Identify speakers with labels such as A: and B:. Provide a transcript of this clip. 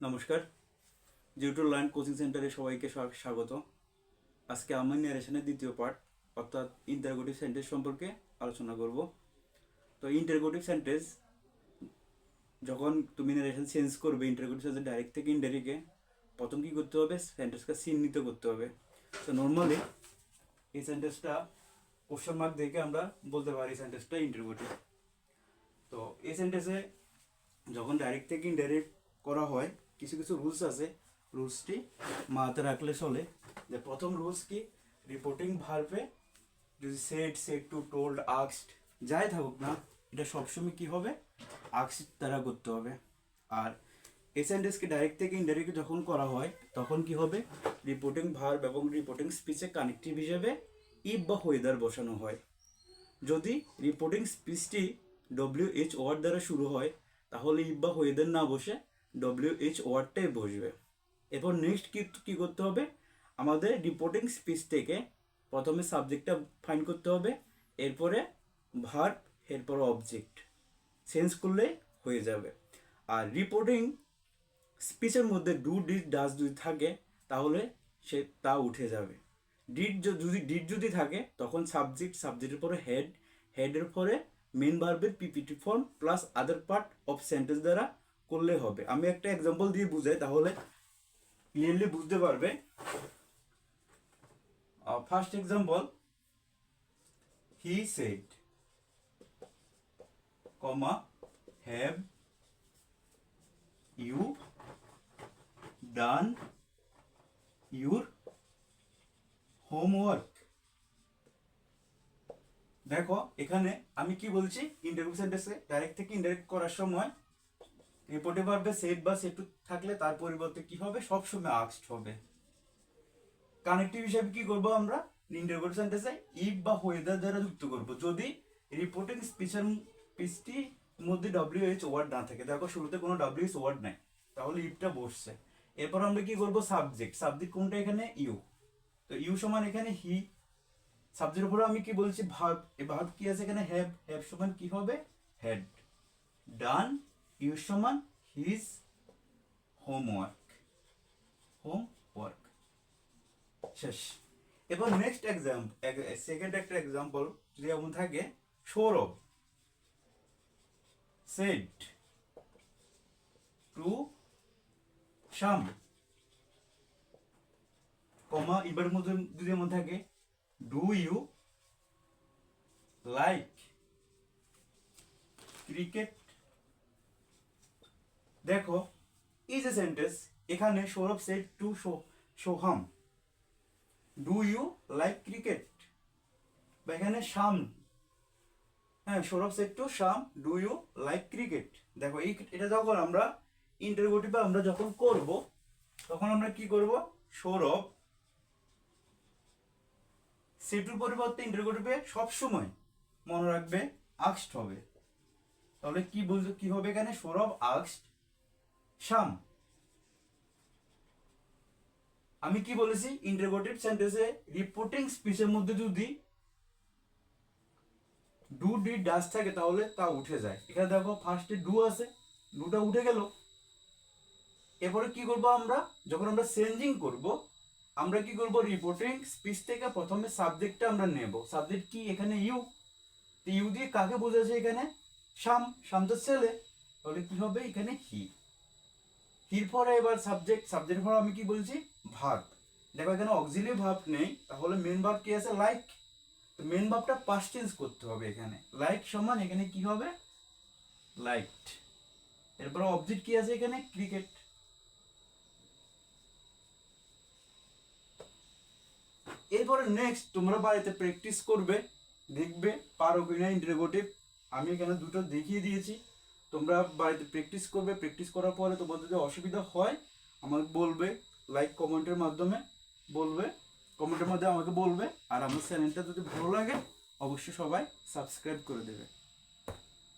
A: নমস্কার, Jio learn coaching সেন্টারে সবাইকে স্বাগত। আজকে আমার ন্যারেশনের দ্বিতীয় পার্ট অর্থাৎ ইন্টারোগেটিভ সেন্টেন্স সম্পর্কে আলোচনা করব। তো ইন্টারোগেটিভ সেন্টেন্স যখন তুমি ন্যারেশন চেঞ্জ করবে, ইন্টারোগেটিভ সেন্টেন্স ডাইরেক্ট থেকে ইনডাইরেক্টে, প্রথম কী করতে হবে? সেন্টেন্সকে চিহ্নিত করতে হবে। তো নর্মালি এই সেন্টেন্সটা কোশ্চেন মার্ক দেখে আমরা বলতে পারি সেন্টেন্সটা ইন্টারোগেটিভ। তো এই সেন্টেন্সে যখন ডাইরেক্ট থেকে ইনডাইরেক্ট করা হয়, কিছু কিছু রুলস আছে। রুলসটি মাথায় রাখলে চলে। যে প্রথম রুলস কি, রিপোর্টিং ভার্বে যদি said, said to, told, asked যাই থাকুক না, এটা সবসময় কি হবে? আস্কড দ্বারা করতে হবে। আর এই সেন্টেন্সকে ডাইরেক্ট থেকে ইনডাইরেক্ট যখন করা হয় তখন কি হবে? রিপোর্টিং ভার্ব এবং রিপোর্টিং স্পিচে কানেক্টিভ হিসেবে ইফ বা ওয়েদার বসানো হয়। যদি রিপোর্টিং স্পিচটি WH ওয়ার্ড দ্বারা শুরু হয় তাহলে ইফ বা ওয়েদার না বসে WH ওয়ার্ডটাই বসবে। এরপর নেক্সট কি করতে হবে? আমাদের রিপোর্টিং স্পিচ থেকে প্রথমে সাবজেক্টটা ফাইন্ড করতে হবে, এরপরে ভার্ব, এরপর অবজেক্ট চেঞ্জ করলে হয়ে যাবে। আর রিপোর্টিং স্পিচের মধ্যে ডু, ডিড, ডাজ যদি থাকে তাহলে তা উঠে যাবে। ডিড যদি থাকে তখন সাবজেক্টের পরে হেড, হেডের পরে মেন ভার্বের PPT form plus other part of sentence দ্বারা করলে হবে। আমি একটা এক্সাম্পল দিয়ে বুঝাই তাহলে ক্লিয়ারলি বুঝতে পারবে। First example, he said, comma, have you done your homework. দেখো এখানে আমি কি বলছি, ইন্টারভিউ সেন্টেন্সে ডাইরেক্ট থেকে ইনডাইরেক্ট করার সময় রিপোর্টিভ ভার্বে সেড বা সেড টু থাকলে তার পরিবর্তে কি হবে? সবসময় আস্কড হবে। কানেক্টিভ হিসাবে কি করব আমরা? ইন্টারোগেটিভ সেন্টেন্সে ইফ বা ওয়েদার দ্বারা যুক্ত করব যদি রিপোর্টিং স্পিচটির মধ্যে WH ওয়ার্ড না থাকে। দেখো শুরুতে কোনো WH ওয়ার্ড নাই, তাহলে ইফটা বসছে। এরপর আমরা কি করব? সাবজেক্ট কোনটা এখানে? ইউ। তো ইউ সমান এখানে হি। সাবজেক্টের উপরে আমি কি বলছি? ভার্ব। এই ভার্ব কি আছে এখানে? হ্যাভ। হ্যাভ সমান কি হবে? হ্যাড। ডান ইউ সমান হিজ হোমওয়ার্ক। শেষ। এবার নেক্সট সেকেন্ড একটা এক্সাম্পল যদি এমন থাকে, সৌরভ সেড টু শ্যাম, কমা, এবার মধ্যে যদি এমন থাকে, ডু ইউ লাইক ক্রিকেট। দেখো এই যে সেন্টেন্স, এখানে Sourav said to Soham, do you like cricket, বা এখানে শ্যাম, হ্যাঁ, Sourav said to Shyam, do you like cricket. দেখো এটা যখন আমরা ইন্টারোগেটিভ আমরা যখন করব তখন আমরা কি করব? সৌরভ সেটুর পরিবর্তে ইন্টারোগেটিভে সবসময় মনে রাখবে আস্কড হবে। তাহলে কি হবে এখানে? সৌরভ আস্কড শ্যাম। আমি কি বলেছি? ইন্টারোগেটিভ সেন্টেন্সে রিপোর্টিং স্পিচের মধ্যে যদি ডু, ডিড, ডাজ থাকে তাহলে তা উঠে যায়। এখানে দেখো ফার্স্টে ডু আছে, ডুটা উঠে গেল। এরপরে কি করব আমরা? যখন আমরা চেঞ্জিং করব আমরা কি করব? রিপোর্টিং স্পিচ থেকে প্রথমে সাবজেক্টটা আমরা নেব। সাবজেক্ট কি এখানে? ইউ। তো ইউ দিয়ে কাকে বোঝাচ্ছে এখানে? শ্যাম তো ছেলে, তাহলে কি হবে এখানে? হি। হির পরে এবার সাবজেক্টের পরে আমি কি বলছি? ভার্ব। দেখো এখানে অক্সিলিয়ারি ভার্ব নেই, তাহলে মেন ভার্ব কি আছে? লাইক। তো মেন ভার্বটা পাস্ট টেন্স করতে হবে এখানে। লাইক সমান এখানে কি হবে? লাইকড। এরপর অবজেক্ট কি আছে এখানে? ক্রিকেট। এরপরে নেক্সট তোমরা বাড়িতে প্র্যাকটিস করবে, দেখবে পারো কিনা ইন্টারোগেটিভ। আমি এখানে দুটো দেখিয়ে দিয়েছি, তোমরা বাড়িতে প্র্যাকটিস করবে। প্র্যাকটিস করার পরে তোমাদের যদি অসুবিধা হয় আমাকে বলবে, কমেন্টের মাধ্যমে আমাকে বলবে। আর আমার চ্যানেলটা যদি ভালো লাগে অবশ্যই সবাই সাবস্ক্রাইব করে দেবে।